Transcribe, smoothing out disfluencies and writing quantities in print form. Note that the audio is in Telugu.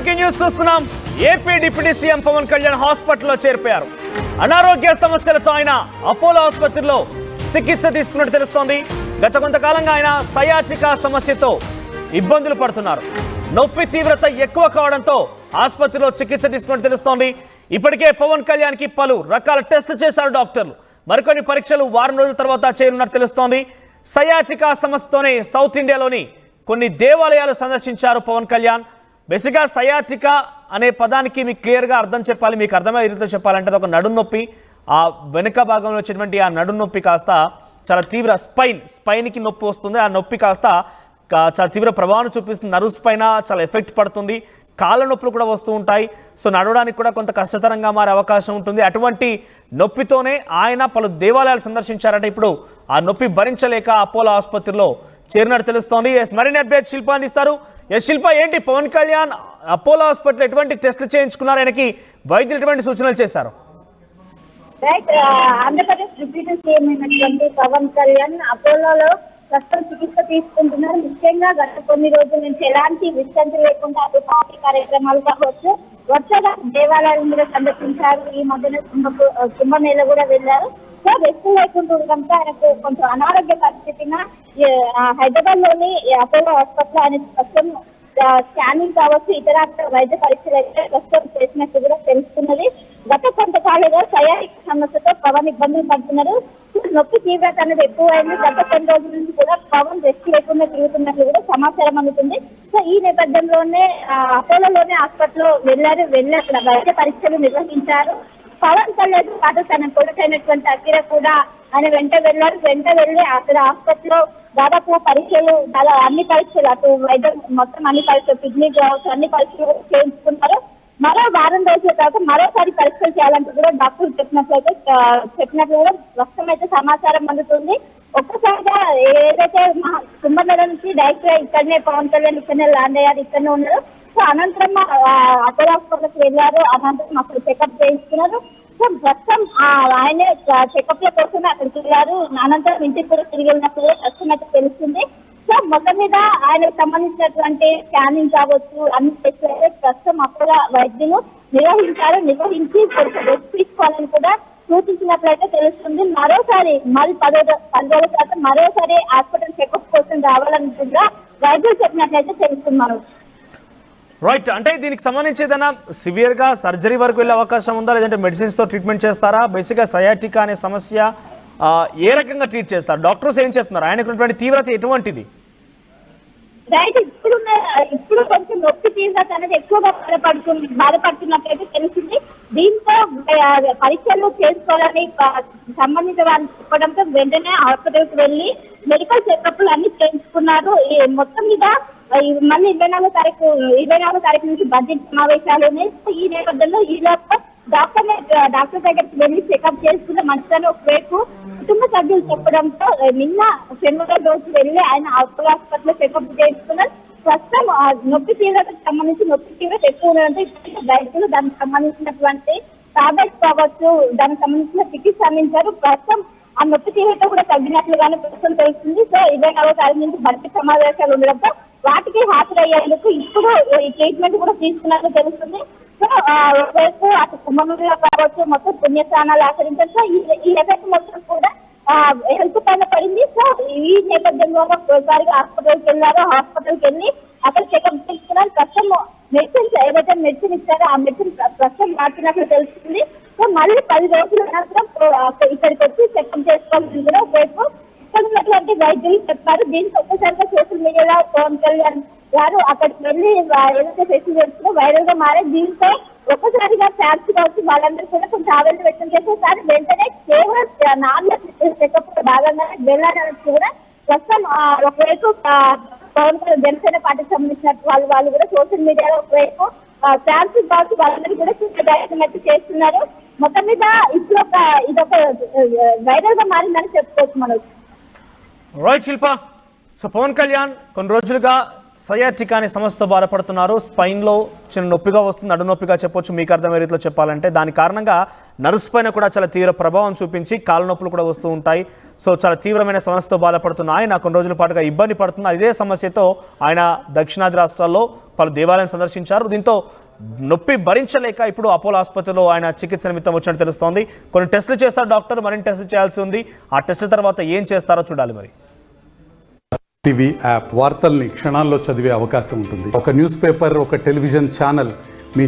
బ్రేకింగ్ న్యూస్ చూస్తున్నాం. AP deputy CM Pawan Kalyan హాస్పిటల్లో చేరిపోయారు. అనారోగ్య సమస్యలతో ఆయన అపోలో ఆసుపత్రిలో చికిత్స తీసుకున్నట్టు తెలుస్తోంది. గత కొంతకాలంగా ఆయన సయాటికా సమస్యతో ఇబ్బందులు పడుతున్నారు. నొప్పి తీవ్రత ఎక్కువ కావడంతో ఆసుపత్రిలో చికిత్స తీసుకున్నట్టు తెలుస్తోంది. ఇప్పటికే పవన్ కళ్యాణ్ కి పలు రకాల టెస్ట్ చేశారు డాక్టర్లు. మరికొన్ని పరీక్షలు వారం రోజుల తర్వాత చేయనున్నట్టు తెలుస్తోంది. సయాటికా సమస్యతోనే సౌత్ ఇండియాలోని కొన్ని దేవాలయాలు సందర్శించారు పవన్ కళ్యాణ్. బేసిక్గా సయాటికా అనే పదానికి మీకు క్లియర్గా అర్థం చెప్పాలి, మీకు అర్థమయ్యే రీతిలో చెప్పాలంటే ఒక నడుం నొప్పి. ఆ వెనుక భాగంలో వచ్చేటువంటి ఆ నడుం నొప్పి కాస్త చాలా తీవ్ర స్పైన్కి నొప్పి వస్తుంది. ఆ నొప్పి కాస్త చాలా తీవ్ర ప్రభావం చూపిస్తుంది. నర్వ్స్ పైన చాలా ఎఫెక్ట్ పడుతుంది. కాళ్ళ నొప్పులు కూడా వస్తూ ఉంటాయి. సో నడవడానికి కూడా కొంత కష్టతరంగా మారే అవకాశం ఉంటుంది. అటువంటి నొప్పితోనే ఆయన పలు దేవాలయాలు సందర్శించారంటే ఇప్పుడు ఆ నొప్పి భరించలేక అపోలో ఆసుపత్రిలో చేరినట్టు తెలుస్తోంది. మరిన్ని అప్డేట్ శిల్ప అందిస్తారు. శిల్ప, ఏంటి పవన్ కళ్యాణ్ అపోలో హాస్పిటల్ ఎటువంటి టెస్టులు చేయించుకున్నారు, ఆయనకి వైద్యులు ఎటువంటి సూచనలు చేశారు? ఆంధ్రప్రదేశ్ డిప్యూటీ సీఎం అయినటువంటి పవన్ కళ్యాణ్ అపోలోలో ప్రస్తుతం చికిత్స తీసుకుంటున్నారు. ముఖ్యంగా గత కొన్ని రోజుల నుంచి ఎలాంటి విశ్రాంతి లేకుండా అటు పార్టీ కార్యక్రమాలు కావచ్చు, వరుసగా దేవాలయాలను కూడా సందర్శించారు. ఈ మధ్యన కుంభమేళ కూడా వెళ్లారు. సో రెస్ట్ లేకుంటుండడంతో ఆయనకు కొంచెం అనారోగ్య పరిస్థితిన హైదరాబాద్ లోని అపోలో హాస్పిటల్ ఆయన ప్రస్తుతం స్కానింగ్ కావచ్చు, ఇతర వైద్య పరీక్షలు అయితే ప్రస్తుతం చేసినట్టు కూడా తెలుస్తున్నది. గత కొంతకాలంగా సయాటికా సమస్యతో పవన్ ఇబ్బందులు పడుతున్నారు. నొప్పి తీవ్రత అనేది ఎక్కువైంది. గత కొన్ని రోజుల నుంచి కూడా పవన్ రెస్ట్ లేకుండా తిరుగుతున్నట్లు కూడా సమాచారం అందుతుంది. సో ఈ నేపథ్యంలోనే అపోలోలోనే హాస్పిటల్ వెళ్ళి అక్కడ వైద్య పరీక్షలు నిర్వహించారు. పవన్ కళ్యాణ్ పాటు తన కొడుకైనటువంటి అఖిర కూడా ఆయన వెంట వెళ్ళి అక్కడ హాస్పిటల్లో దాదాపు పరీక్షలు అన్ని పరీక్షలు అటు వైద్యం మొత్తం అన్ని పరీక్షలు కిడ్నీ కావచ్చు అన్ని పరీక్షలు చేయించుకున్నారు. మరో వారం రోజుల తర్వాత మరోసారి పరీక్షలు చేయాలంటూ కూడా డాక్టర్లు చెప్పినట్లు కూడా ప్రస్తుతం అయితే సమాచారం అందుతుంది. ఒక్కసారిగా ఏదైతే కుంభమేళ నుంచి డైరెక్ట్ గా ఇక్కడనే పవన్ కళ్యాణ్ ఇక్కడనే ల్యాండ్ అయ్యారు, ఇక్కడనే ఉన్నారు. సో అనంతరం అపోలో హాస్పిటల్కి వెళ్ళారు. అనంతరం అక్కడ చెకప్ చేయించుకున్నారు. సో ప్రస్తుతం ఆయనే చెకప్ ల కోసమే అక్కడికి వెళ్ళారు. అనంతరం ఇంటికి కూడా తిరిగి వెళ్ళినప్పుడు ప్రస్తుతం అయితే తెలుస్తుంది. సో మొత్తం మీద ఆయనకు సంబంధించినటువంటి స్కానింగ్ కావచ్చు అన్ని టెస్ట్ అయితే ప్రస్తుతం అపోలో వైద్యులు నిర్వహించి కొంచెం రెస్ట్ తీసుకోవాలని కూడా సూచించినట్లయితే తెలుస్తుంది. మరోసారి మరి 10 రోజుల తర్వాత మరోసారి హాస్పిటల్ చెకప్ కోసం రావాలని కూడా వైద్యులు చెప్పినట్లయితే తెలుస్తున్నారు. రైట్, అంటే దీనికి సంబంధించి ఏదైనా సివియర్గా సర్జరీ వరకు వెళ్ళే అవకాశం ఉందా, లేదంటే మెడిసిన్స్తో ట్రీట్మెంట్ చేస్తారా? బేసిక్గా సయాటికా అనే సమస్య ఏ రకంగా ట్రీట్ చేస్తారు? డాక్టర్స్ ఏం చెప్తున్నారు? ఆయనకున్నటువంటి తీవ్రత ఎటువంటిది? రైట్, ఇప్పుడు కొంచెం నొప్పి తీవ్రత అనేది ఎక్కువగా బాధపడుతున్నట్లయితే తెలిసింది. దీంతో పరీక్షలు చేసుకోవాలని సంబంధిత వాళ్ళు చెప్పడంతో వెంటనే హాస్పిటల్కి వెళ్ళి మెడికల్ చెకప్లు అన్ని చేయించుకున్నారు. మొత్తం మీద మళ్ళీ 24 తారీఖు నుంచి బడ్జెట్ సమావేశాలు ఉన్నాయి. ఈ నేపథ్యంలో ఈ లోపల డాక్టర్ దగ్గరికి వెళ్ళి చెకప్ చేసుకున్న మంచిదని ఒకవైపు కుటుంబ సభ్యులు చెప్పడంతో నిన్న శనివారం రోజు వెళ్ళి ఆయన అపోలో హాస్పిటల్లో చెకప్ చేసుకున్నారు. ప్రస్తుతం నొప్పి తీవ్రతకు సంబంధించి నొప్పి తీవ్రత ఎక్కువ ఉండడంతో వైద్యులు దానికి సంబంధించినటువంటి టాబ్లెట్స్ కావచ్చు, దానికి సంబంధించిన చికిత్స అందించారు. ప్రస్తుతం ఆ నొప్పి తీవ్రత కూడా తగ్గినట్లుగానే ప్రస్తుతం తెలుస్తుంది. సో 24వ తారీఖు నుంచి బడ్జెట్ సమావేశాలు ఉండడంతో వాటికి హాజరయ్యేందుకు ఇప్పుడు ఈ ట్రీట్మెంట్ కూడా తీసుకున్నట్లు తెలుస్తుంది. సో ఒకవైపు అటు కుంభమేళ కావచ్చు, మొత్తం పుణ్యస్థానాలు ఆచరించారు. సో ఈ ఎఫెక్ట్ మొత్తం కూడా హెల్త్ పైన పడింది. సో ఈ నేపథ్యంలో ఒకసారిగా హాస్పిటల్కి వెళ్ళి అక్కడ చెకప్ చేసుకున్నారు. ప్రస్తుతం మెడిసిన్స్ ఏదైతే మెడిసిన్ ఇచ్చారో ఆ మెడిసిన్ ప్రస్తుతం మార్చినట్లు తెలుస్తుంది. సో మళ్ళీ 10 రోజుల అనంతరం ఇక్కడికి వచ్చి చెకప్ చేసుకోవాలని కూడా ఒకవైపు ఇక్కడ ఉన్నటువంటి వైద్యులు చెప్పారు. దీనికి ఒక్కసారిగా సోషల్ మీడియాలో పవన్ కళ్యాణ్ గారు అక్కడికి వెళ్ళి ఏదైతే సెషన్ చేస్తుందో వైరల్ గా మారే. దీంతో ఒక్కసారిగా ఫ్యాన్స్ కావచ్చు వాళ్ళందరూ కూడా కొంచెం ఆవేదన వ్యక్తం చేసేసారి. వెంటనే కేవలం నార్మల్ చెకప్ భాగంగానే వెళ్ళాలని కూడా ప్రస్తుతం ఒకవైపు పవన్ కళ్యాణ్ జనసేన పార్టీకి సంబంధించిన వాళ్ళు కూడా సోషల్ మీడియాలో ఒకవైపు ఫ్యాన్స్ కావచ్చు వాళ్ళందరూ కూడా ప్రయత్నం అయితే చేస్తున్నారు. మొత్తం మీద ఇప్పుడు ఇదొక వైరల్ గా మారిందని చెప్పుకోవచ్చు మనం. రైట్ శిల్ప, సో పవన్ కళ్యాణ్ కొన్ని రోజులుగా సయాటికా అనే సమస్యతో బాధపడుతున్నారు. స్పైన్లో చిన్న నొప్పిగా వస్తుంది, నడు నొప్పిగా చెప్పొచ్చు, మీకు అర్థమయ్యే రీతిలో చెప్పాలంటే. దాని కారణంగా నర్వ్స్ పైన కూడా చాలా తీవ్ర ప్రభావం చూపించి కాళ్ళ నొప్పులు కూడా వస్తూ ఉంటాయి. సో చాలా తీవ్రమైన సమస్యతో బాధపడుతున్న ఆయన కొన్ని రోజుల పాటుగా ఇబ్బంది పడుతున్న ఇదే సమస్యతో ఆయన దక్షిణాది రాష్ట్రాల్లో పలు దేవాలయం సందర్శించారు. దీంతో నొప్పి భరించలేక ఇప్పుడు అపోలో ఆసుపత్రిలో ఆయన చికిత్స నిమిత్తం వచ్చినట్టు తెలుస్తోంది. కొన్ని టెస్టులు చేస్తారు డాక్టర్, మరిన్ని టెస్టులు చేయాల్సి ఉంది. ఆ టెస్టుల తర్వాత ఏం చేస్తారో చూడాలి. మరి టీవీ యాప్ వార్తల్ని క్షణాల్లో చదివే అవకాశం ఉంటుంది. ఒక న్యూస్ పేపర్, ఒక టెలివిజన్ ఛానల్ మీ